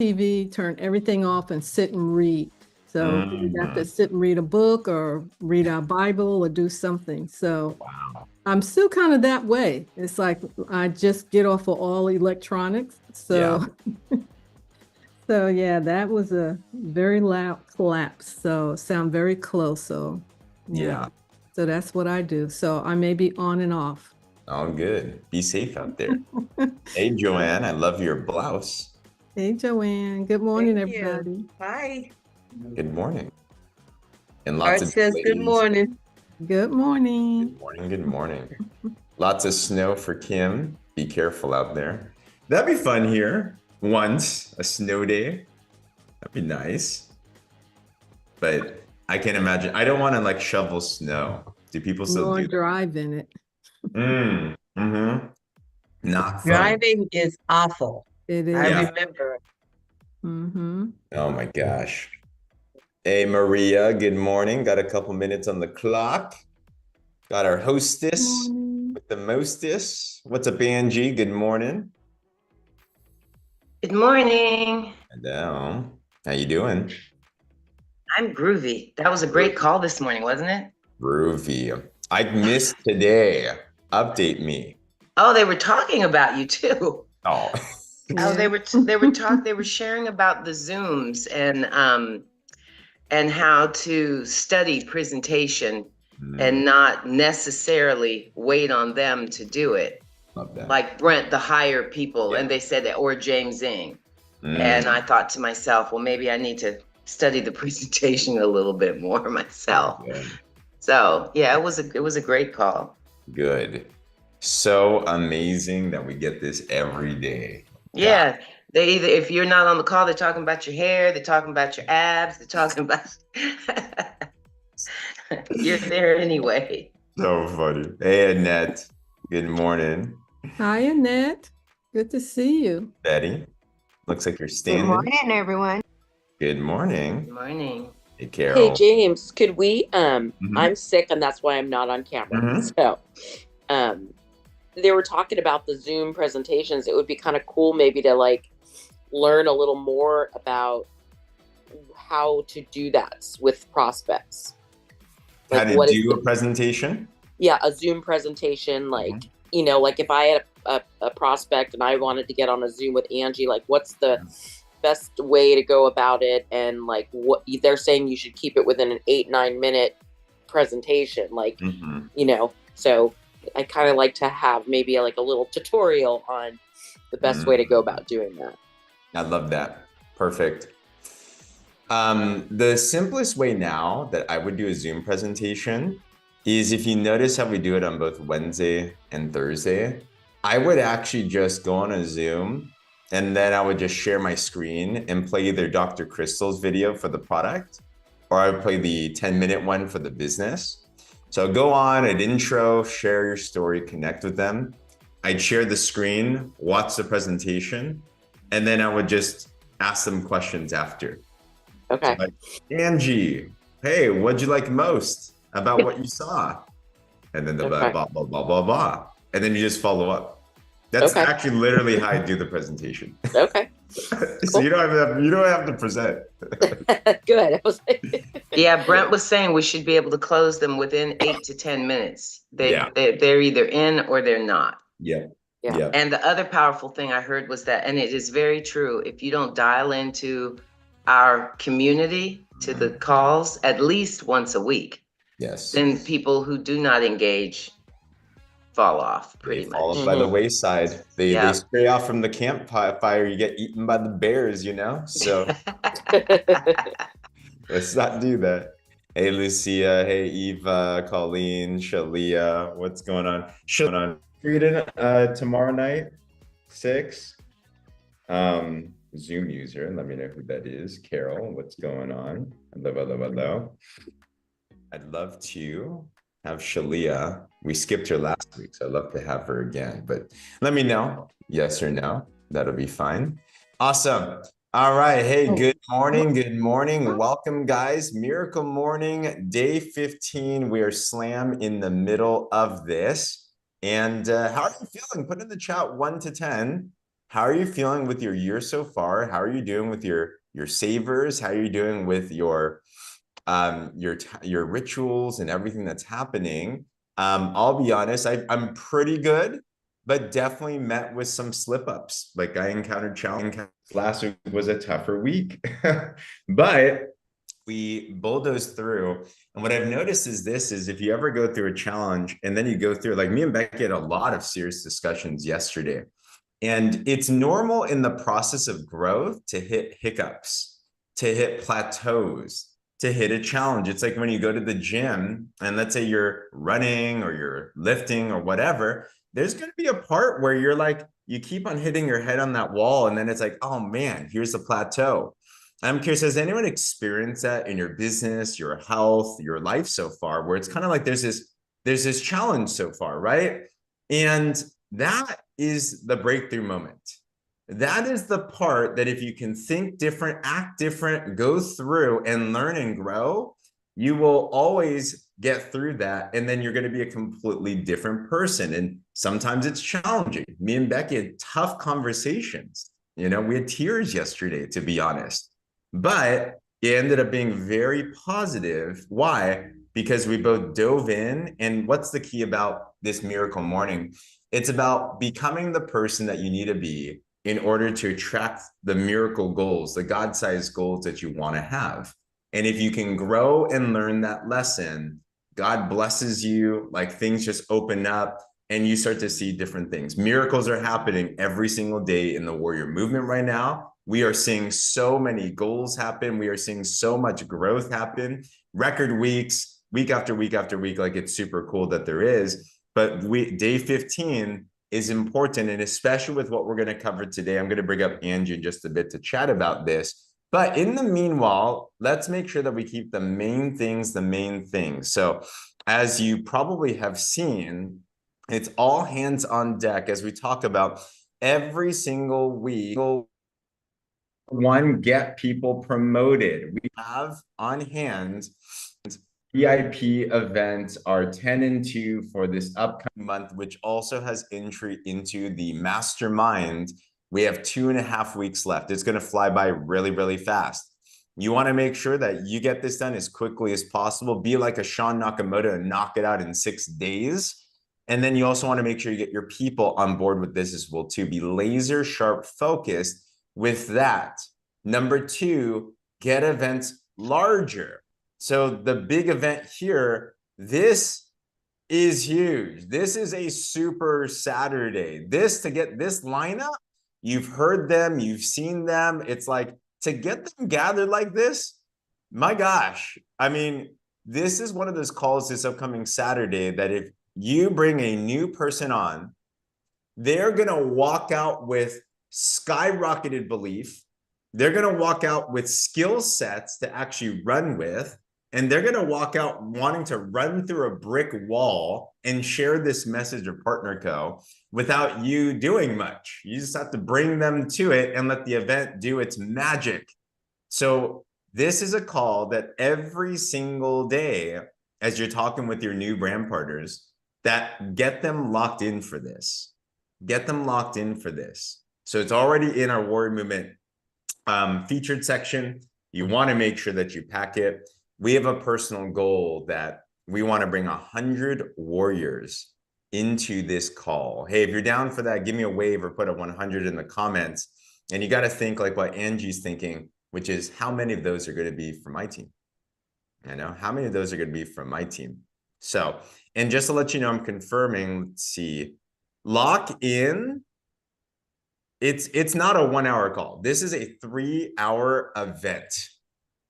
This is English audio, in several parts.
TV, turn everything off, and sit and read. So we got to Mm, sit and read a book or read our Bible or do something. So wow. I'm still kind of that way. It's like I just get off of all electronics. Yeah. So yeah, that was a very loud collapse. So sound very close. So yeah. Yeah. So that's what I do. So I may be on and off. All good. Be safe out there. Hey, Joanne, I love your blouse. Hey, Joanne. Good morning, Thank you. everybody. Hi. Good morning. And lots Art of says good delays. morning. Good morning. Good morning. Good morning. Lots of snow for Kim. Be careful out there. That'd be fun here. Once, a snow day. That'd be nice. But I can't imagine. I don't want to like shovel snow. Do people still Nor do that? drive in it. Mm-hmm. Not fun. Driving is awful. It I is. Yeah. remember. Mm-hmm. Oh my gosh. Hey, Maria, good morning. Got a couple minutes on the clock. Got our hostess Morning. with the mostest. What's up, Angie? Good morning. Good morning. Hello. How you doing? I'm groovy. That was a great call this morning, wasn't it? Groovy. I missed today. Update me. Oh, they were talking about you too. Oh. Oh, Yeah. they were sharing about the Zooms and how to study presentation and not necessarily wait on them to do it. Love that. Like Brent, the hire people, Yeah. and they said that, or James Ing. And I thought to myself, well, maybe I need to study the presentation a little bit more myself. Good. So yeah, it was a great call. Good. So amazing that we get this every day. Yeah, they either if you're not on the call, they're talking about your hair, they're talking about your abs, they're talking about you're there anyway. So funny. Hey, Annette. Good morning. Hi, Annette. Good to see you. Betty. Looks like you're Good standing. morning, everyone. Good morning. Good morning. Hey, Hey Carol. James, could we Mhm. I'm sick and that's why I'm not on camera. Mhm. So they were talking about the Zoom presentations. It would be kind of cool maybe to like learn a little more about how to do that with prospects. How Like to what is do a the, presentation? yeah, a Zoom presentation, like, you know, like if I had a prospect and I wanted to get on a Zoom with Angie, like what's the best way to go about it, and like what they're saying you should keep it within an 8-9 minute presentation, like Mhm. you know. So I kind of like to have maybe like a little tutorial on the best way to go about doing that. I love that. Perfect. The simplest way now that I would do a Zoom presentation is, if you notice how we do it on both Wednesday and Thursday, I would actually just go on a Zoom and then I would just share my screen and play either Dr. Crystal's video for the product, or I would play the 10-minute one for the business. So go on, an intro, share your story, connect with them. I'd share the screen, watch the presentation, and then I would just ask them questions after. Okay. So like, Angie, hey, what'd you like most about what you saw? And then they'll be like, blah, blah, blah, blah, blah. And then you just follow up. That's actually literally how I do the presentation. Okay. So you don't have to present. Good. I was like, Yeah, Brent was saying we should be able to close them within 8 to 10 minutes. They're either in or they're not. Yeah. Yeah. Yeah. And the other powerful thing I heard was that, and it is very true, if you don't dial into our community to the calls at least once a week, Yes. then people who do not engage fall off pretty They fall much. by the wayside. They Yeah. stray off from the campfire. You get eaten by the bears, you know? So let's not do that. Hey, Lucia. Hey, Eva, Colleen, Shalia. What's going on? Reading tomorrow night, 6. Zoom user. Let me know who that is. Carol, what's going on? Hello. I'd love to have Shalia. We skipped her last week, so I'd love to have her again. But let me know, yes or no. That'll be fine. Awesome. All right. Hey, good morning. Good morning. Welcome, guys. Miracle Morning, day 15. We are slam in the middle of this. And how are you feeling? Put in the chat 1 to 10. How are you feeling with your year so far? How are you doing with your savers? How are you doing with your rituals and everything that's happening? I'll be honest, I'm pretty good, but definitely met with some slip ups. Like I encountered challenges. Last week was a tougher week, but we bulldozed through. And what I've noticed is this is if you ever go through a challenge and then you go through, like me and Becky had a lot of serious discussions yesterday. And it's normal in the process of growth to hit hiccups, to hit plateaus, to hit a challenge. It's like when you go to the gym and let's say you're running or you're lifting or whatever, there's going to be a part where you're like, you keep on hitting your head on that wall. And then it's like, oh man, here's the plateau. I'm curious, has anyone experienced that in your business, your health, your life so far, where it's kind of like there's this challenge so far, right? And that is the breakthrough moment. That is the part that if you can think different, act different, go through and learn and grow, you will always get through that. And then you're going to be a completely different person. And sometimes it's challenging. Me and Becky had tough conversations. You know, we had tears yesterday, to be honest. But it ended up being very positive. Why? Because we both dove in. And what's the key about this miracle morning? It's about becoming the person that you need to be in order to attract the miracle goals, the God-sized goals that you want to have. And if you can grow and learn that lesson, God blesses you, like things just open up and you start to see different things. Miracles are happening every single day in the warrior movement right now. We are seeing so many goals happen. We are seeing so much growth happen. Record weeks, week after week after week, like it's super cool that there is. But day 15 is important. And especially with what we're going to cover today, I'm going to bring up Angie in just a bit to chat about this. But in the meanwhile, let's make sure that we keep the main things the main things. So as you probably have seen, it's all hands on deck as we talk about every single week. One, get people promoted. We have on hand VIP events are 10 and 2 for this upcoming month, which also has entry into the mastermind. We have 2.5 weeks left. It's going to fly by really, really fast. You want to make sure that you get this done as quickly as possible. Be like a Sean Nakamoto and knock it out in 6 days. And then you also want to make sure you get your people on board with this as well, too. Be laser sharp focused with that. Number 2, get events larger. So the big event here, this is huge. This is a super Saturday. To get this lineup, you've heard them, you've seen them. It's like to get them gathered like this, my gosh. I mean, this is one of those calls this upcoming Saturday that if you bring a new person on, they're going to walk out with skyrocketed belief. They're going to walk out with skill sets to actually run with. And they're going to walk out wanting to run through a brick wall and share this message of Partner Co. without you doing much. You just have to bring them to it and let the event do its magic. So this is a call that every single day, as you're talking with your new brand partners, that get them locked in for this. Get them locked in for this. So it's already in our Warrior Movement featured section. You want to make sure that you pack it. We have a personal goal that we want to bring 100 warriors into this call. Hey, if you're down for that, give me a wave or put a 100 in the comments. And you got to think like what Angie's thinking, which is how many of those are going to be from my team? You know, how many of those are going to be from my team? So, and just to let you know, I'm confirming, let's see, lock in. It's not a 1 hour call. This is a 3-hour event.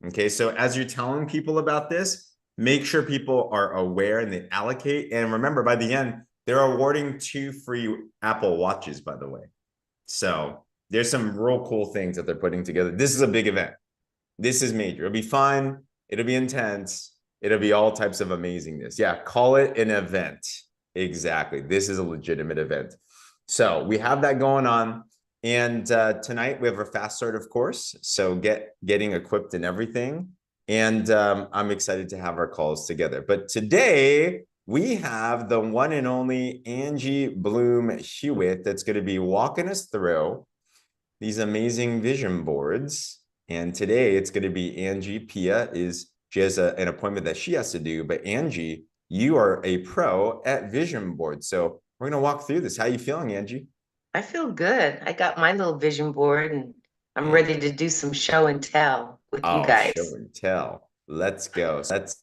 Okay, so as you're telling people about this, make sure people are aware and they allocate. And remember, by the end, they're awarding 2 free Apple Watches, by the way. So there's some real cool things that they're putting together. This is a big event. This is major. It'll be fun. It'll be intense. It'll be all types of amazingness. Yeah, call it an event. Exactly. This is a legitimate event. So we have that going on. And tonight we have our fast start, of course. So getting equipped and everything. And I'm excited to have our calls together. But today we have the one and only Angie Bloom Hewett that's going to be walking us through these amazing vision boards. And today it's going to be Angie. Pia she has an appointment that she has to do, but Angie, you are a pro at vision boards. So we're going to walk through this. How are you feeling, Angie? I feel good. I got my little vision board and I'm ready to do some show and tell with you guys. Show and tell. Let's go. Let's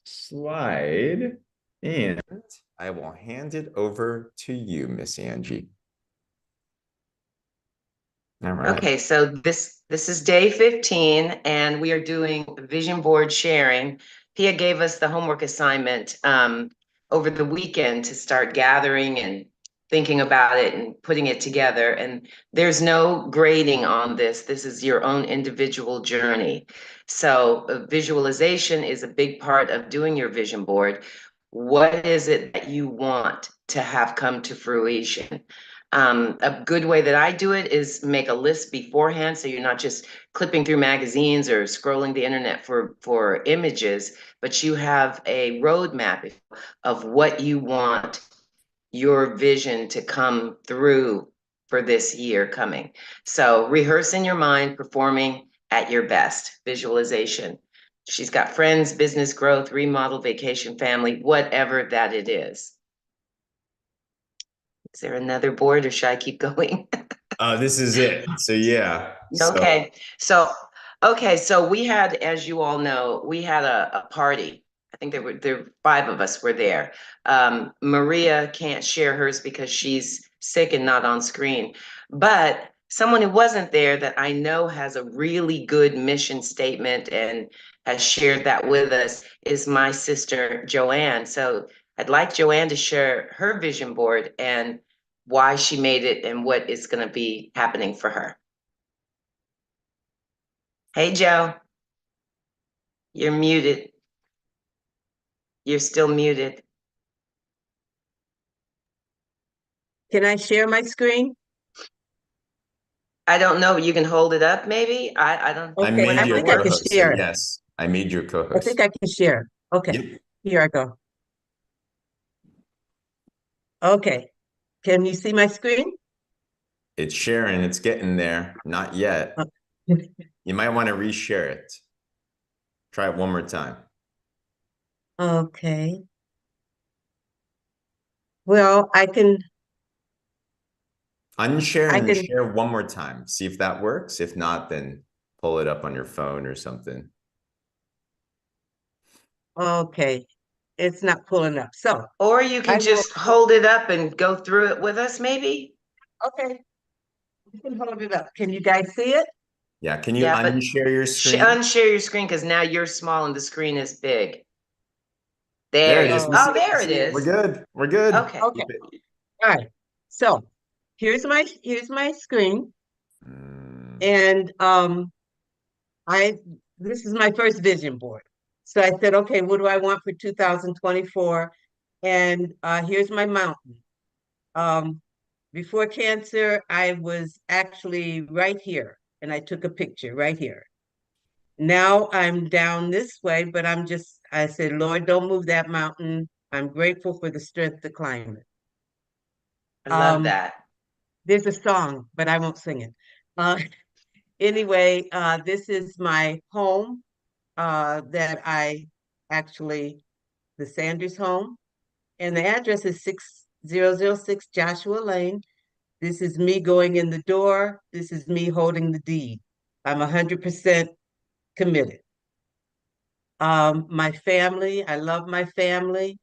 slide, and I will hand it over to you, Miss Angie. All right. Okay, so this is day 15, and we are doing vision board sharing. Pia gave us the homework assignment over the weekend to start gathering and thinking about it and putting it together. And there's no grading on this. This is your own individual journey. So visualization is a big part of doing your vision board. What is it that you want to have come to fruition? A good way that I do it is make a list beforehand, so you're not just clipping through magazines or scrolling the internet for images, but you have a roadmap of what you want your vision to come through for this year coming. So rehearse in your mind, performing at your best, visualization. She's got friends, business growth, remodel, vacation, family, whatever that it is. Is there another board or should I keep going? This is it. So yeah. Okay. So we had, as you all know, we had a party. I think there were 5 of us were there. Maria can't share hers because she's sick and not on screen. But someone who wasn't there that I know has a really good mission statement and has shared that with us is my sister, Joanne. So I'd like Joanne to share her vision board and why she made it and what is going to be happening for her. Hey, Joe. You're muted. You're still muted. Can I share my screen? I don't know. You can hold it up, maybe? I don't. Okay, I made I you a think I can co-host. So share it. yes, I made you a co-host. I think I can share. Okay, Yep. here I go. Okay, can you see my screen? It's sharing. It's getting there. Not yet. You might want to reshare it. Try it one more time. Okay. Well, I can. Unshare and share one more time. See if that works. If not, then pull it up on your phone or something. Okay, it's not pulling up. So, or you can just hold it up and go through it with us, maybe. Okay, you can hold it up. Can you guys see it? Yeah. Can you unshare your screen? Unshare your screen because now you're small and the screen is big. There it is. Oh, there it is. We're good. We're good. Okay. All right. So here's my screen. And this is my first vision board. So I said, okay, what do I want for 2024? And here's my mountain. Before cancer, I was actually right here, and I took a picture right here. Now I'm down this way, but I said, Lord, don't move that mountain. I'm grateful for the strength to climb it. I love that. There's a song, but I won't sing it. Anyway, this is my home that the Sanders home. And the address is 6006 Joshua Lane. This is me going in the door. This is me holding the deed. I'm 100% committed. My family, I love my family.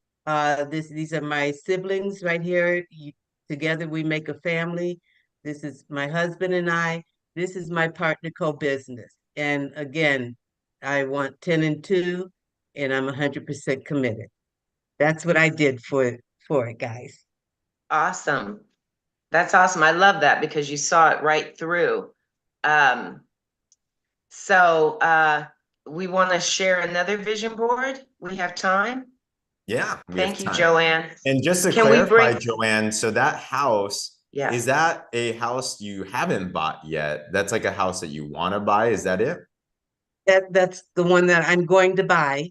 These are my siblings right here. Together we make a family. This is my husband and I. This is my partner co-business. And again, I want 10 and 2, and I'm 100% committed. That's what I did for it, guys. Awesome. That's awesome. I love that because you saw it right through. So we want to share another vision board. We have time. Yeah. Thank you, Joanne. And just to clarify, Joanne, so that house, is that a house you haven't bought yet? That's like a house that you want to buy. Is that it? That's the one that I'm going to buy.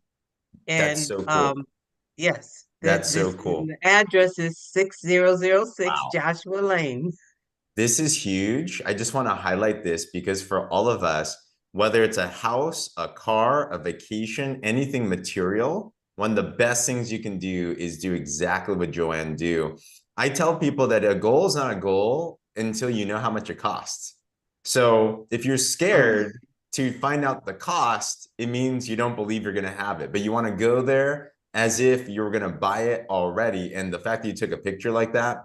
And that's so cool. Yes. That's so cool. The address is 6006 Joshua Lane. This is huge. I just want to highlight this because for all of us, whether it's a house, a car, a vacation, anything material, one of the best things you can do is do exactly what Joanne do. I tell people that a goal is not a goal until you know how much it costs. So if you're scared to find out the cost, it means you don't believe you're going to have it, but you want to go there as if you're going to buy it already. And the fact that you took a picture like that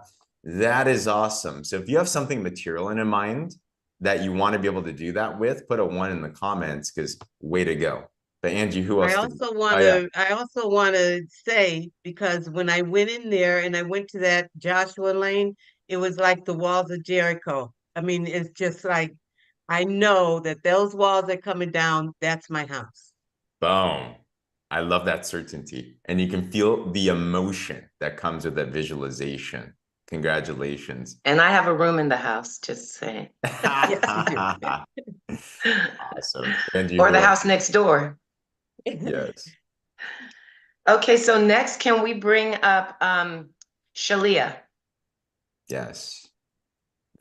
is awesome. So if you have something material in mind that you want to be able to do that with, put a 1 in the comments, because way to go. But Angie, who else? I also want to say, because when I went in there and I went to that Joshua Lane, it was like the walls of Jericho. I mean, it's just like, I know that those walls are coming down. That's my house. Boom. I love that certainty. And you can feel the emotion that comes with that visualization. Congratulations. And I have a room in the house, just saying. Awesome. Angie, Or the house next door. Yes. Okay, so next, can we bring up Shalia? Yes.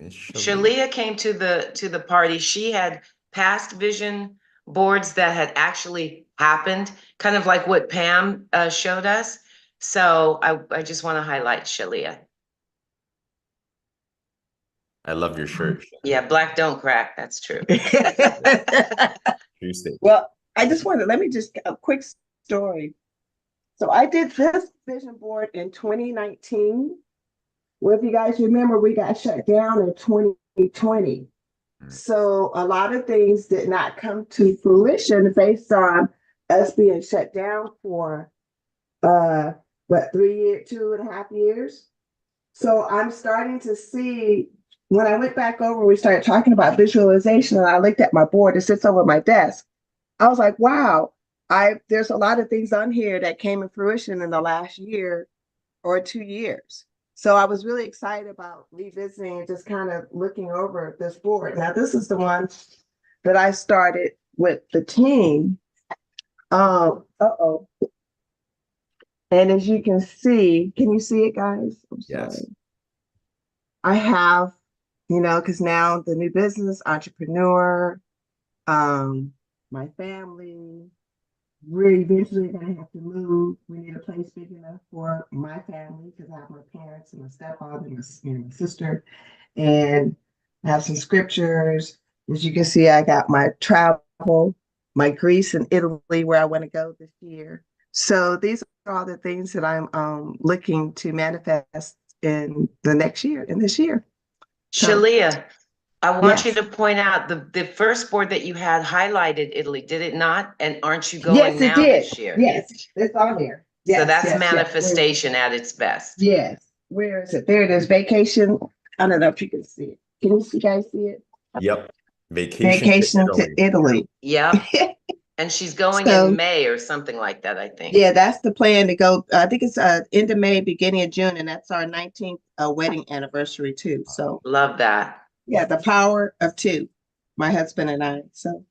Shalia came to the party. She had past vision boards that had actually happened, kind of like what Pam showed us. So I just want to highlight Shalia. I love your shirt. Yeah, black don't crack. That's true. True statement. Well, I just wanted, let me just, a quick story. So I did this vision board in 2019. Well, if you guys remember, we got shut down in 2020. So a lot of things did not come to fruition based on us being shut down for, 2.5 years. So I'm starting to see, when I went back over, we started talking about visualization, and I looked at my board, it sits over my desk. I was like, wow, there's a lot of things on here that came in fruition in the last year or 2 years. So I was really excited about revisiting and just kind of looking over this board. Now, this is the one that I started with the team. And as you can see you see it, guys? I'm sorry. Yes. I have, because now the new business, entrepreneur, my family, we're eventually gonna have to move. We need a place big enough for my family because I have my parents and my stepfather and my sister, and I have some scriptures. As you can see, I got my travel, my Greece and Italy where I want to go this year. So these are all the things that I'm looking to manifest in the next year, in this year. Shalia, I want you Yes. to point out the first board that you had highlighted Italy, did it not? And aren't you going Yes, it now did. this year? Yes, it's on there. Yes, So that's yes, manifestation at its best. Yes. Where is it? There it is. Vacation. I don't know if you can see it. Can you guys see it? Yep. Vacation to Italy. Yeah. And she's going So- in May or something like that, I think. Yeah, that's the plan to go. I think it's end of May, beginning of June, and that's our 19th wedding anniversary too. So Love that. yeah, the power of two, my husband and I. So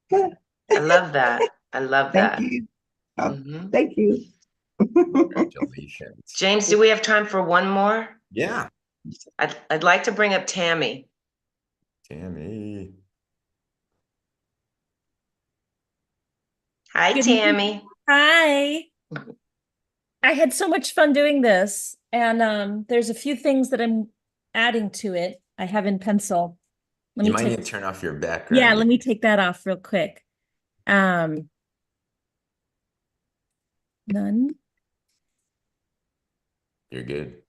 yeah. I love that. I love that. Thank you. Mhm. Thank you. Congratulations. James, do we have time for one more? Yeah. I'd like to bring up Tammy. Tammy. Hi, Good Tammy. Hi. I had so much fun doing this, and there's a few things that I'm adding to it. I have in pencil. Let You me might take, need to turn off your background. yeah, let me take that off real quick. None. You're good.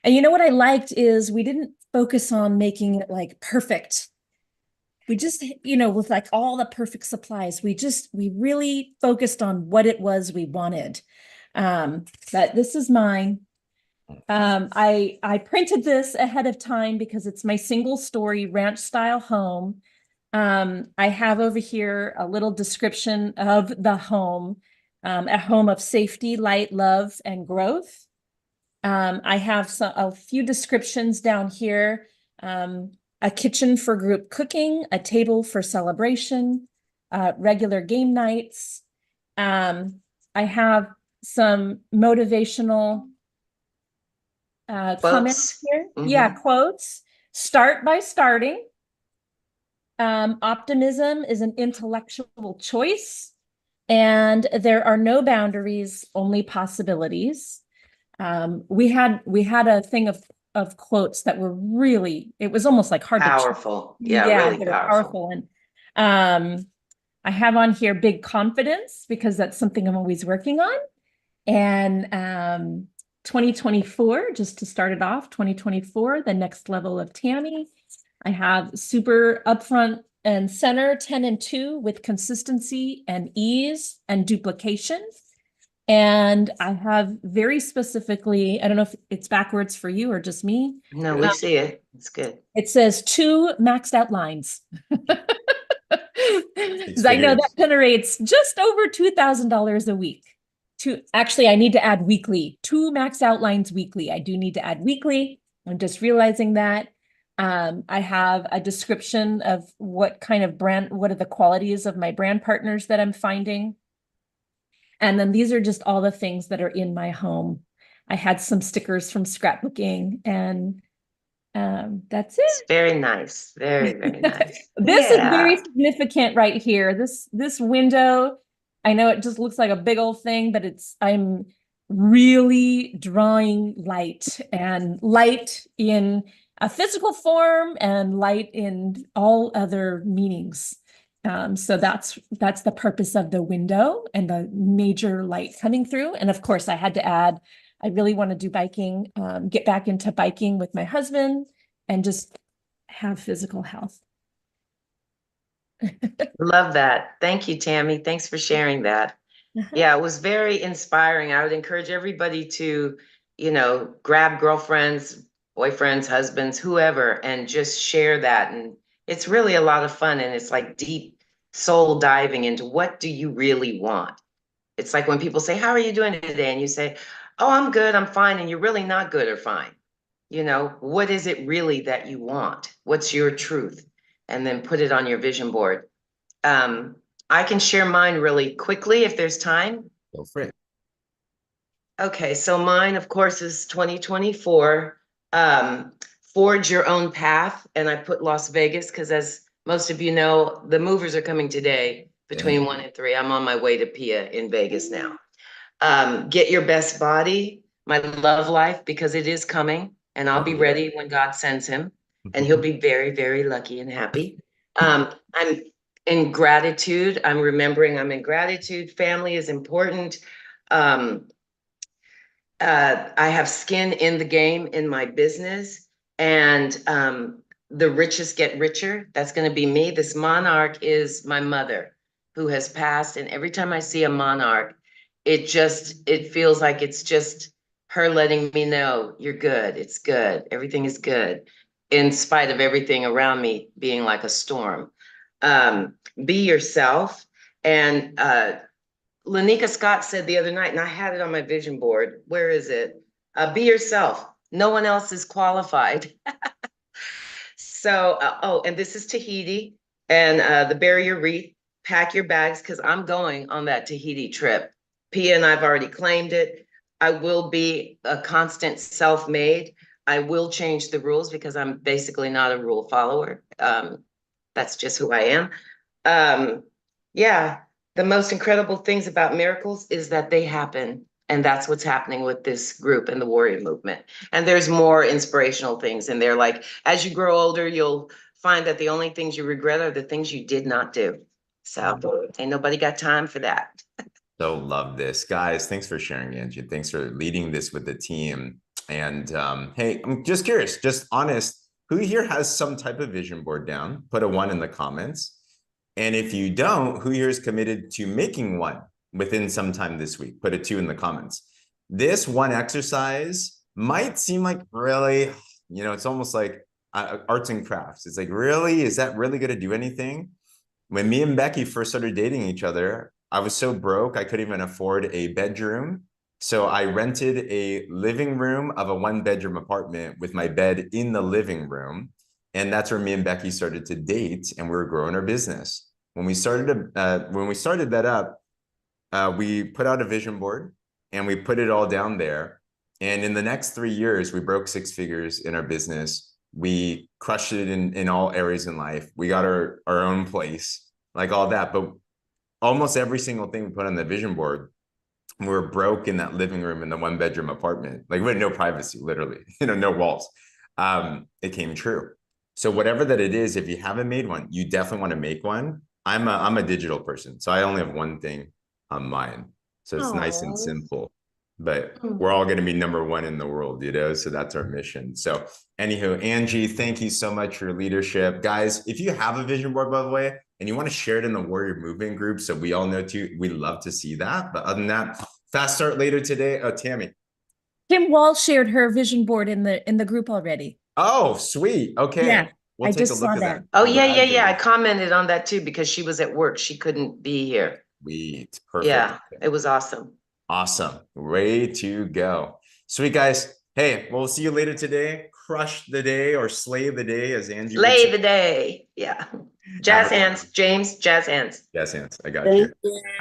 And you know what I liked is we didn't focus on making it like perfect. We just, with like all the perfect supplies, we really focused on what it was we wanted. But this is mine. I printed this ahead of time because it's my single story ranch style home. I have over here a little description of the home, a home of safety, light, love, and growth. I have a few descriptions down here. A kitchen for group cooking, a table for celebration, regular game nights. I have some motivational comments here. Mhm. Yeah, quotes. Start by starting. Optimism is an intellectual choice, and there are no boundaries, only possibilities. We had a thing of quotes that were really, it was almost like hard Powerful. to Yeah, really they were powerful. And I have on here big confidence, because that's something I'm always working on. And 2024, just to start it off, 2024, the next level of Tammy. I have super upfront and center 10 and 2 with consistency and ease and duplication. And I have very specifically, I don't know if it's backwards for you or just me. No, we see it. It's good. It says 2 maxed out lines. Because I know that generates just over $2,000 a week. Actually, I need to add weekly, 2 maxed out lines weekly. I do need to add weekly. I'm just realizing that. I have a description of what kind of brand, what are the qualities of my brand partners that I'm finding. And then these are just all the things that are in my home. I had some stickers from scrapbooking, and that's it. It's very nice. Very, very nice. This is very significant right here. This window, I know it just looks like a big old thing, but I'm really drawing light, and light in a physical form and light in all other meanings. So that's the purpose of the window and the major light coming through. And of course I had to add, I really want to do biking, get back into biking with my husband and just have physical health. Love that. Thank you, Tammy. Thanks for sharing that. Yeah, it was very inspiring. I would encourage everybody to, grab girlfriends, boyfriends, husbands, whoever, and just share that. And it's really a lot of fun. And it's like deep soul diving into what do you really want? It's like when people say, how are you doing today? And you say, oh, I'm good, I'm fine. And you're really not good or fine. What is it really that you want? What's your truth? And then put it on your vision board. I can share mine really quickly if there's time. Go for it. Okay, so mine, of course, is 2024. Forge your own path. And I put Las Vegas because, as most of you know, the movers are coming today between 1 and 3. I'm on my way to Pia in Vegas now. Get your best body, my love life, because it is coming, and I'll be ready when God sends him, and he'll be very, very lucky and happy. I'm in gratitude. I'm remembering I'm in gratitude. Family is important. I have skin in the game in my business, and the richest get richer. That's going to be me. This monarch is my mother, who has passed. And every time I see a monarch, it feels like it's just her letting me know you're good. It's good. Everything is good, in spite of everything around me being like a storm. Be yourself. And Lanika Scott said the other night, and I had it on my vision board. Where is it? Be yourself. No one else is qualified. So, and this is Tahiti and the Barrier Reef. Pack your bags, because I'm going on that Tahiti trip. Pia and I've already claimed it. I will be a constant self-made. I will change the rules because I'm basically not a rule follower. That's just who I am. Yeah, the most incredible things about miracles is that they happen. And that's what's happening with this group and the warrior movement. And there's more inspirational things in there. Like, as you grow older, you'll find that the only things you regret are the things you did not do. So ain't nobody got time for that. So love this. Guys, thanks for sharing, Angie. Thanks for leading this with the team. And hey, I'm just curious, just honest, who here has some type of vision board down? Put a 1 in the comments. And if you don't, who here is committed to making one within some time this week? Put a 2 in the comments. This one exercise might seem like really, it's almost like arts and crafts. It's like, really, is that really going to do anything? When me and Becky first started dating each other, I was so broke, I couldn't even afford a bedroom. So I rented a living room of a 1-bedroom apartment with my bed in the living room. And that's where me and Becky started to date, and we were growing our business. When we started that up, we put out a vision board and we put it all down there. And in the next 3 years, we broke 6 figures in our business. We crushed it in all areas in life. We got our own place, like all that. But almost every single thing we put on the vision board, we were broke in that living room in the 1-bedroom apartment. Like we had no privacy, literally, no walls. It came true. So whatever that it is, if you haven't made one, you definitely want to make one. I'm a digital person, so I only have one thing on mine. So it's nice and simple, but we're all going to be #1 in the world, so that's our mission. So anywho, Angie, thank you so much for your leadership. Guys, if you have a vision board, by the way, and you want to share it in the Warrior Movement group, so we all know too, we love to see that. But other than that, fast start later today. Oh, Tammy. Kim Wall shared her vision board in the group already. Oh, sweet. Okay. Yeah, We'll I take just a look saw at that. Oh, yeah. I commented on that too because she was at work. She couldn't be here. Sweet. Perfect. Yeah, it was awesome. Awesome. Way to go. Sweet, guys. Hey, we'll see you later today. Crush the day or slay the day, as Angie would Slay say. the day. Yeah. Jazz hands, James, jazz hands. Jazz hands. I got Thank you. you.